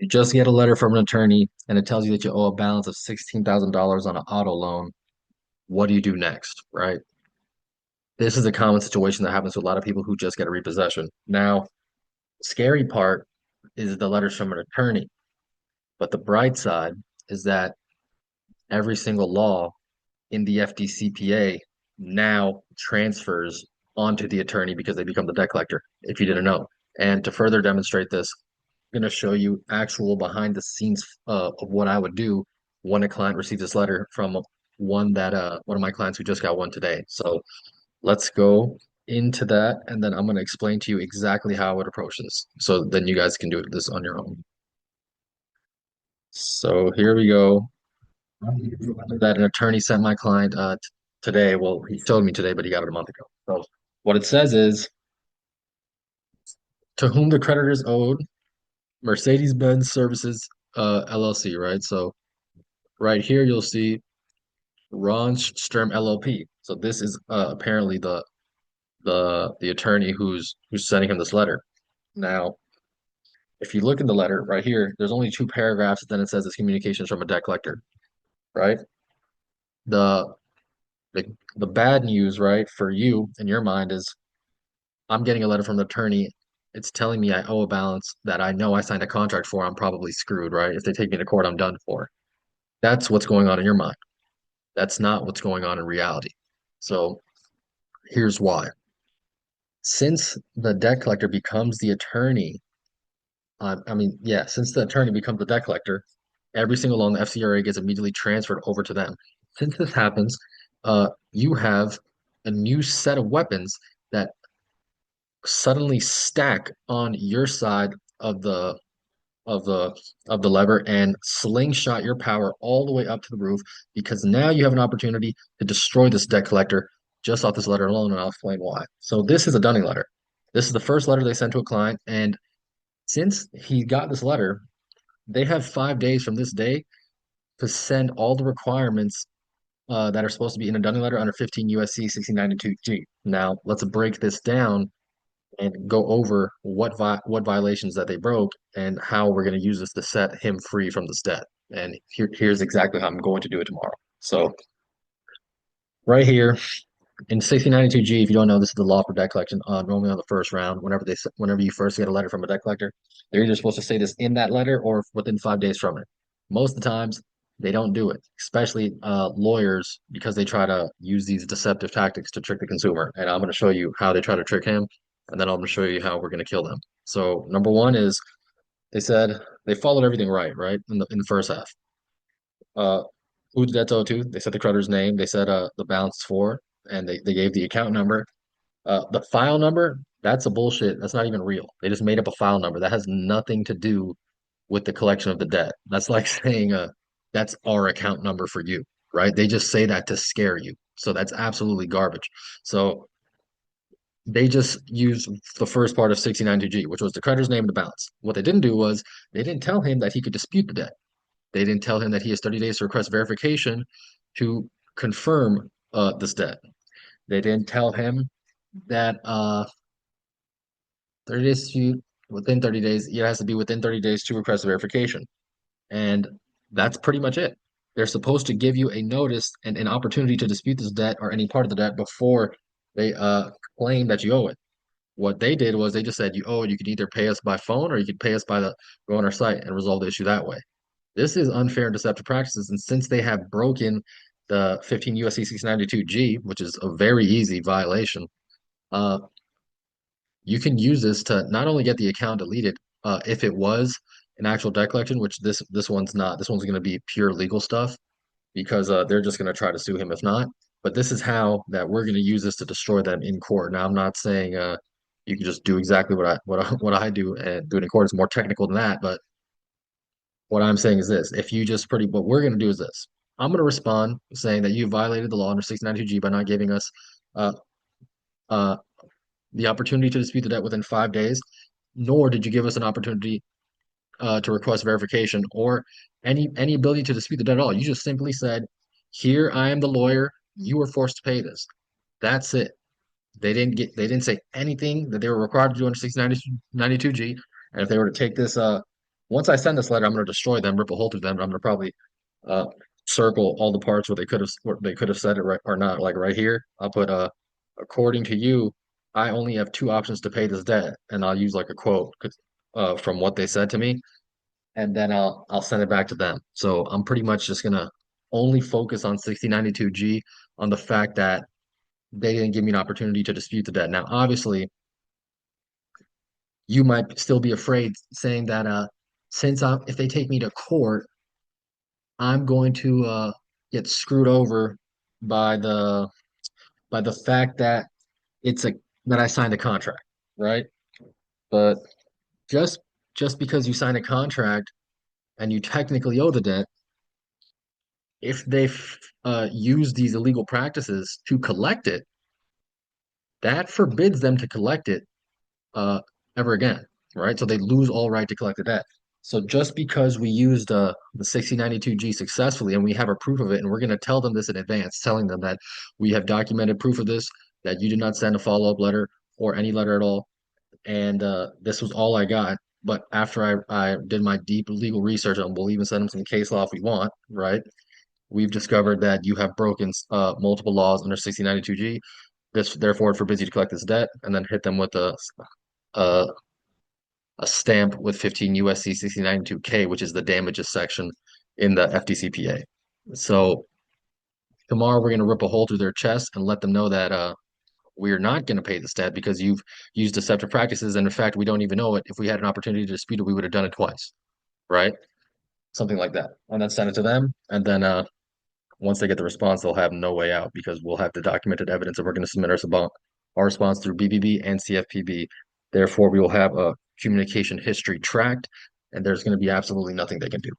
You just get a letter from an attorney and it tells you that you owe a balance of $16,000 on an auto loan. What do you do next, right? This is a common situation that happens to a lot of people who just get a repossession. Now, scary part is the letters from an attorney, but the bright side is that every single law in the FDCPA now transfers onto the attorney because they become the debt collector, if you didn't know. And to further demonstrate this, I'm going to show you actual behind the scenes of what I would do when a client receives this letter from one of my clients who just got one today. So let's go into that, and then I'm going to explain to you exactly how I would approach this. So then you guys can do this on your own. So here we go. That an attorney sent my client today. Well, he told me today, but he got it a month ago. So what it says is, to whom the creditor is owed, Mercedes-Benz Services LLC, right? So right here you'll see Ron Sturm LLP. So this is apparently the attorney who's sending him this letter. Now, if you look in the letter right here, there's only two paragraphs, then it says it's communications from a debt collector, right? The the bad news, right, for you in your mind is I'm getting a letter from the attorney. It's telling me I owe a balance that I know I signed a contract for. I'm probably screwed, right? If they take me to court, I'm done for. That's what's going on in your mind. That's not what's going on in reality. So here's why. Since the debt collector becomes the attorney, since the attorney becomes the debt collector, every single loan the FCRA gets immediately transferred over to them. Since this happens, you have a new set of weapons that suddenly stack on your side of the of the of the lever and slingshot your power all the way up to the roof because now you have an opportunity to destroy this debt collector just off this letter alone, and I'll explain why. So this is a Dunning letter. This is the first letter they sent to a client, and since he got this letter, they have 5 days from this day to send all the requirements that are supposed to be in a Dunning letter under 15 USC 1692G. Now, let's break this down and go over what violations that they broke and how we're going to use this to set him free from this debt. And here's exactly how I'm going to do it tomorrow. So right here in 1692G, if you don't know, this is the law for debt collection. Normally on the first round, whenever you first get a letter from a debt collector, they're either supposed to say this in that letter or within 5 days from it. Most of the times, they don't do it, especially lawyers, because they try to use these deceptive tactics to trick the consumer. And I'm going to show you how they try to trick him, and then I'm going to show you how we're going to kill them. So number one is they said they followed everything right in the first half. Uh, who the debt's owed to? They said the creditor's name. They said the balance for, and they gave the account number. The file number, that's a bullshit. That's not even real. They just made up a file number. That has nothing to do with the collection of the debt. That's like saying that's our account number for you, right? They just say that to scare you. So that's absolutely garbage. So they just used the first part of 69.2G, which was the creditor's name and the balance. What they didn't do was they didn't tell him that he could dispute the debt. They didn't tell him that he has 30 days to request verification to confirm this debt. They didn't tell him that 30 days dispute within 30 days, it has to be within 30 days to request verification. And that's pretty much it. They're supposed to give you a notice and an opportunity to dispute this debt or any part of the debt before they claim that you owe it. What they did was they just said you owe it. You could either pay us by phone or you could pay us by the go on our site and resolve the issue that way. This is unfair and deceptive practices, and since they have broken the 15 USC 692G, which is a very easy violation, uh, you can use this to not only get the account deleted, if it was an actual debt collection, which this one's not. This one's going to be pure legal stuff because they're just going to try to sue him if not. But this is how that we're going to use this to destroy them in court. Now, I'm not saying you can just do exactly what I do and do it in court. It's more technical than that. But what I'm saying is this: if you just pretty, what we're going to do is this. I'm going to respond saying that you violated the law under 692G by not giving us uh, uh, the opportunity to dispute the debt within 5 days, nor did you give us an opportunity to request verification or any ability to dispute the debt at all. You just simply said, "Here I am, the lawyer. You were forced to pay this." That's it. They didn't say anything that they were required to do under 692G. And if they were to take this Once I send this letter, I'm going to destroy them, rip a hole through them, and I'm going to probably uh, circle all the parts where they could have said it right or not. Like right here, I'll put according to you, I only have two options to pay this debt, and I'll use like a quote from what they said to me, and then I'll send it back to them. So I'm pretty much just gonna only focus on 6092G on the fact that they didn't give me an opportunity to dispute the debt. Now, obviously, you might still be afraid saying that since if they take me to court, I'm going to get screwed over by the fact that it's a that I signed a contract, right? But just just because you sign a contract and you technically owe the debt, if they've used these illegal practices to collect it, that forbids them to collect it uh, ever again, right? So they lose all right to collect the debt. So just because we used the 6092G successfully and we have a proof of it, and we're going to tell them this in advance, telling them that we have documented proof of this, that you did not send a follow-up letter or any letter at all, and this was all I got. But after I did my deep legal research, and we'll even send them some case law if we want, right? We've discovered that you have broken multiple laws under 6092G. This therefore it forbids you to collect this debt, and then hit them with a a stamp with 15 USC 6092K, which is the damages section in the FDCPA. So tomorrow we're going to rip a hole through their chest and let them know that we're not going to pay this debt because you've used deceptive practices. And in fact, we don't even know it. If we had an opportunity to dispute it, we would have done it twice, right? Something like that. And then send it to them. And then once they get the response, they'll have no way out because we'll have the documented evidence and we're going to submit our response through BBB and CFPB. Therefore, we will have a communication history tracked and there's going to be absolutely nothing they can do,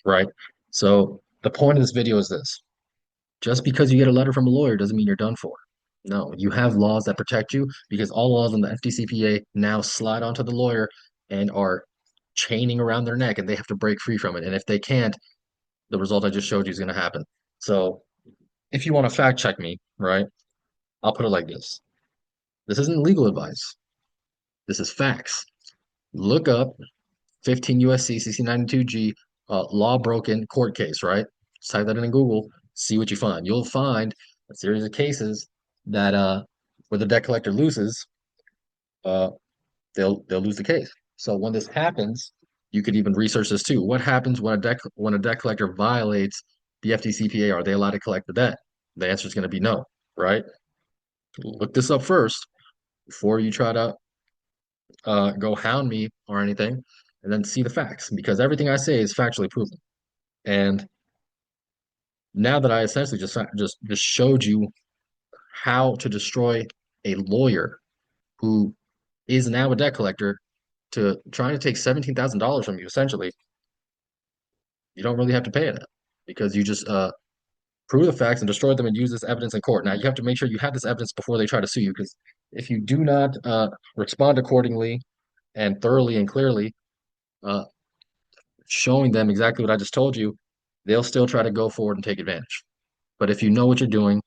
right? So the point of this video is this. Just because you get a letter from a lawyer doesn't mean you're done for. No, you have laws that protect you because all laws in the FDCPA now slide onto the lawyer and are chaining around their neck and they have to break free from it. And if they can't, the result I just showed you is going to happen. So if you want to fact check me, right, I'll put it like this. This isn't legal advice. This is facts. Look up 15 USC 6092G law broken court case, right? Just type that in Google, see what you find. You'll find a series of cases that where the debt collector loses, uh they'll lose the case. So when this happens, you could even research this too. What happens when a debt collector violates the FDCPA? Are they allowed to collect the debt? The answer is going to be no, right? Look this up first before you try to go hound me or anything, and then see the facts because everything I say is factually proven. And now that I essentially just showed you how to destroy a lawyer who is now a debt collector to trying to take $17,000 from you, essentially, you don't really have to pay it because you just prove the facts and destroy them and use this evidence in court. Now you have to make sure you have this evidence before they try to sue you because if you do not respond accordingly and thoroughly and clearly, uh, showing them exactly what I just told you, they'll still try to go forward and take advantage. But if you know what you're doing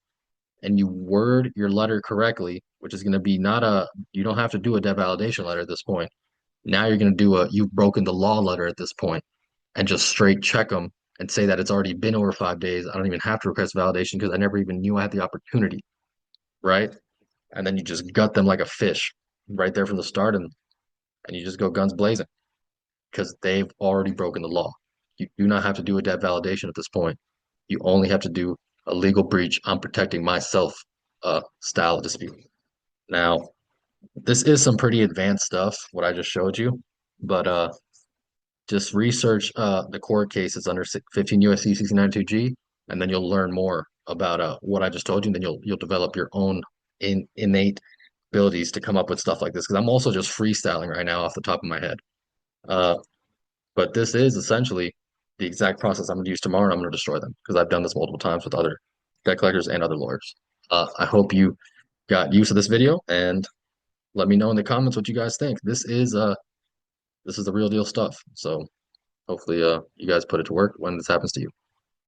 and you word your letter correctly, which is going to be not a, you don't have to do a debt validation letter at this point. Now you're going to do a, you've broken the law letter at this point and just straight check them and say that it's already been over 5 days. I don't even have to request validation because I never even knew I had the opportunity, right? And then you just gut them like a fish right there from the start and you just go guns blazing because they've already broken the law. You do not have to do a debt validation at this point. You only have to do a legal breach. I'm protecting myself style of dispute. Now, this is some pretty advanced stuff, what I just showed you, but just research the court cases under 15 USC 692G, and then you'll learn more about what I just told you, and then you'll develop your own innate abilities to come up with stuff like this. Because I'm also just freestyling right now off the top of my head. Uh, but this is essentially the exact process I'm going to use tomorrow, and I'm going to destroy them because I've done this multiple times with other debt collectors and other lawyers. I hope you got use of this video, and let me know in the comments what you guys think. This is the real deal stuff. So hopefully you guys put it to work when this happens to you.